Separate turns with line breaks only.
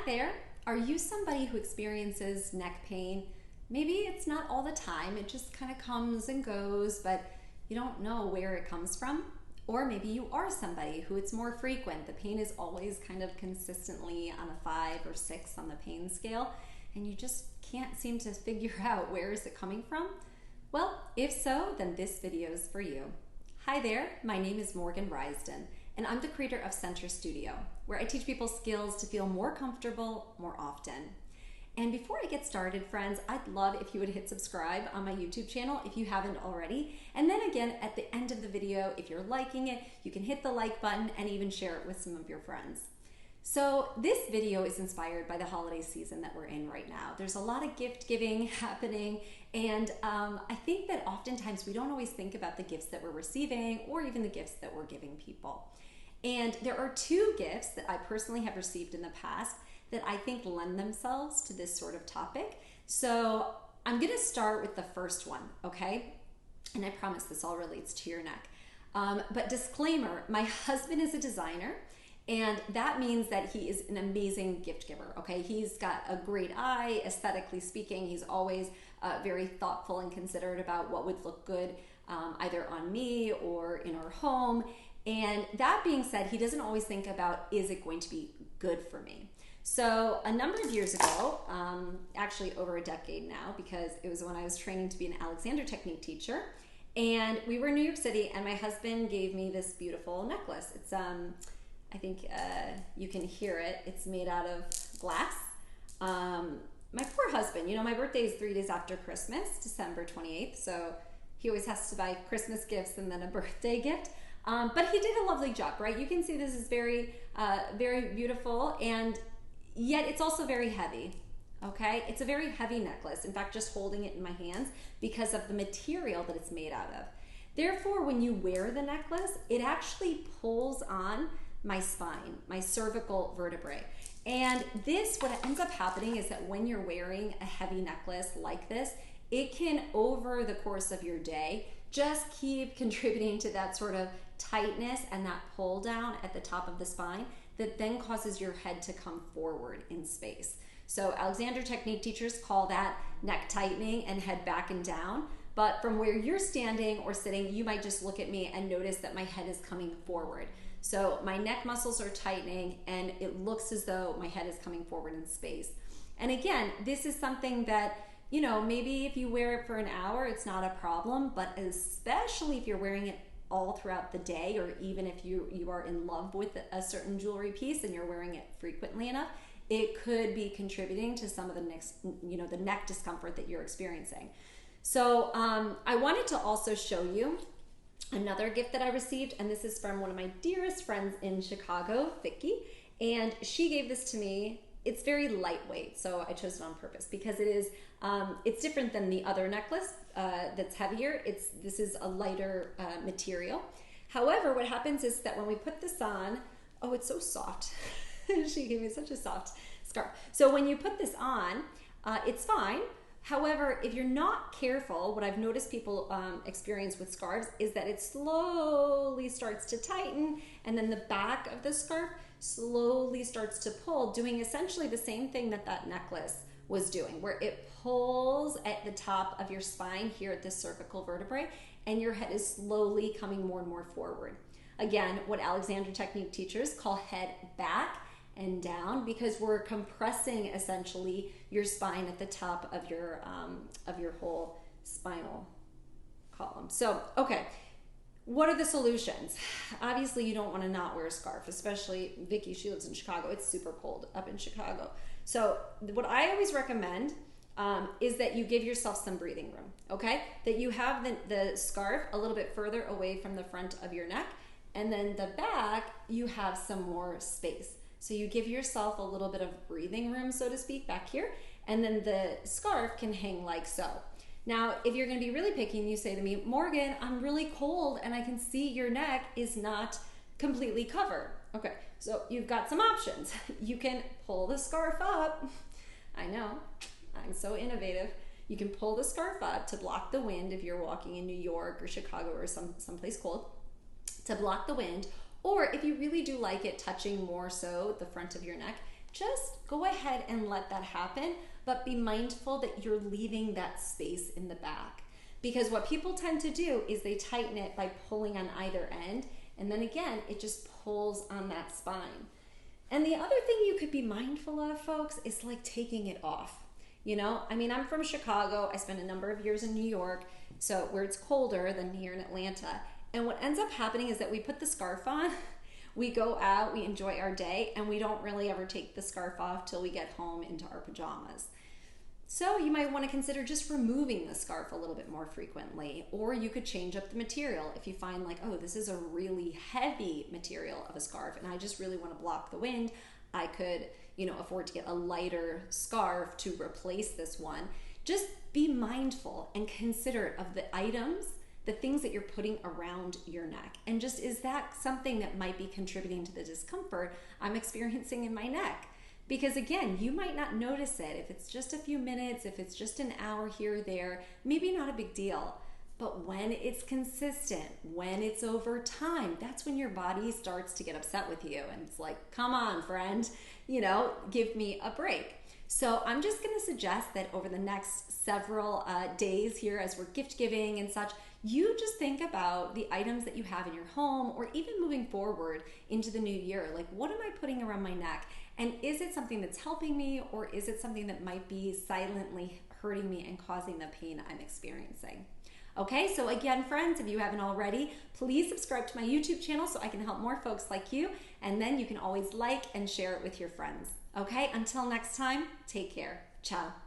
there. Are you somebody who experiences neck pain? Maybe it's not all the time, it just kind of comes and goes, but you don't know where it comes from. Or maybe you are somebody who it's more frequent. The pain is always kind of consistently on a 5 or 6 on the pain scale, and you just can't seem to figure out where is it coming from. Well, if so, then this video is for you. Hi there, my name is Morgan Risden, and I'm the creator of Center Studio, where I teach people skills to feel more comfortable more often. And before I get started, friends, I'd love if you would hit subscribe on my YouTube channel if you haven't already. And then again, at the end of the video, if you're liking it, you can hit the like button and even share it with some of your friends. So this video is inspired by the holiday season that we're in right now. There's a lot of gift giving happening, and I think that oftentimes we don't always think about the gifts that we're receiving or even the gifts that we're giving people. And there are 2 gifts that I personally have received in the past that I think lend themselves to this sort of topic. So I'm gonna start with the first one, okay? And I promise this all relates to your neck. But disclaimer, my husband is a designer, and that means that he is an amazing gift giver, okay? He's got a great eye, aesthetically speaking. He's always very thoughtful and considerate about what would look good either on me or in our home. And that being said, he doesn't always think about, is it going to be good for me? So a number of years ago, actually over a decade now, because it was when I was training to be an Alexander Technique teacher, and we were in New York City, and my husband gave me this beautiful necklace. It's, I think you can hear it. It's made out of glass. My poor husband, you know, my birthday is 3 days after Christmas, December 28th, so he always has to buy Christmas gifts and then a birthday gift. But he did a lovely job, right? You can see this is very, very beautiful, and yet it's also very heavy, okay? It's a very heavy necklace. In fact, just holding it in my hands because of the material that it's made out of. Therefore, when you wear the necklace, it actually pulls on my spine, my cervical vertebrae. And this, what ends up happening is that when you're wearing a heavy necklace like this, it can, over the course of your day, just keep contributing to that sort of tightness and that pull down at the top of the spine that then causes your head to come forward in space. So Alexander Technique teachers call that neck tightening and head back and down. But from where you're standing or sitting, you might just look at me and notice that my head is coming forward. So my neck muscles are tightening and it looks as though my head is coming forward in space. And again, this is something that, you know, maybe if you wear it for an hour, it's not a problem, but especially if you're wearing it all throughout the day, or even if you are in love with a certain jewelry piece and you're wearing it frequently enough, it could be contributing to some of the the neck discomfort that you're experiencing. So I wanted to also show you another gift that I received, and this is from one of my dearest friends in Chicago, Vicky, and she gave this to me. It's very lightweight, so I chose it on purpose because it is, it's different than the other necklace that's heavier. This is a lighter material. However, what happens is that when we put this on, oh, it's so soft. She gave me such a soft scarf. So when you put this on, it's fine. However, if you're not careful, what I've noticed people experience with scarves is that it slowly starts to tighten, and then the back of the scarf slowly starts to pull, doing essentially the same thing that that necklace was doing, where it pulls at the top of your spine here at the cervical vertebrae, and your head is slowly coming more and more forward. Again, what Alexander Technique teachers call head back and down, because we're compressing essentially your spine at the top of your whole spinal column. So, okay. What are the solutions? Obviously, you don't want to not wear a scarf, especially Vicky, she lives in Chicago. It's super cold up in Chicago. So what I always recommend is that you give yourself some breathing room, okay? That you have the scarf a little bit further away from the front of your neck, and then the back, you have some more space. So you give yourself a little bit of breathing room, so to speak, back here, and then the scarf can hang like so. Now, if you're going to be really picky and you say to me, Morgan, I'm really cold and I can see your neck is not completely covered. Okay, so you've got some options. You can pull the scarf up. I know, I'm so innovative. You can pull the scarf up to block the wind if you're walking in New York or Chicago or someplace cold, to block the wind. Or if you really do like it touching more so the front of your neck, just go ahead and let that happen, but be mindful that you're leaving that space in the back. Because what people tend to do is they tighten it by pulling on either end, and then again, it just pulls on that spine. And the other thing you could be mindful of, folks, is like taking it off. You know, I mean, I'm from Chicago. I spent a number of years in New York, so where it's colder than here in Atlanta. And what ends up happening is that we put the scarf on, we go out, we enjoy our day, and we don't really ever take the scarf off till we get home into our pajamas. So you might want to consider just removing the scarf a little bit more frequently, or you could change up the material. If you find like, oh, this is a really heavy material of a scarf and I just really want to block the wind, I could, afford to get a lighter scarf to replace this one. Just be mindful and considerate of the items, the things that you're putting around your neck. And just, is that something that might be contributing to the discomfort I'm experiencing in my neck? Because again, you might not notice it. If it's just a few minutes, if it's just an hour here or there, maybe not a big deal. But when it's consistent, when it's over time, that's when your body starts to get upset with you. And it's like, come on, friend, give me a break. So I'm just going to suggest that over the next several days here, as we're gift giving and such, you just think about the items that you have in your home, or even moving forward into the new year. Like, what am I putting around my neck? And is it something that's helping me, or is it something that might be silently hurting me and causing the pain I'm experiencing? Okay, so again, friends, if you haven't already, please subscribe to my YouTube channel so I can help more folks like you. And then you can always like and share it with your friends. Okay, until next time, take care. Ciao.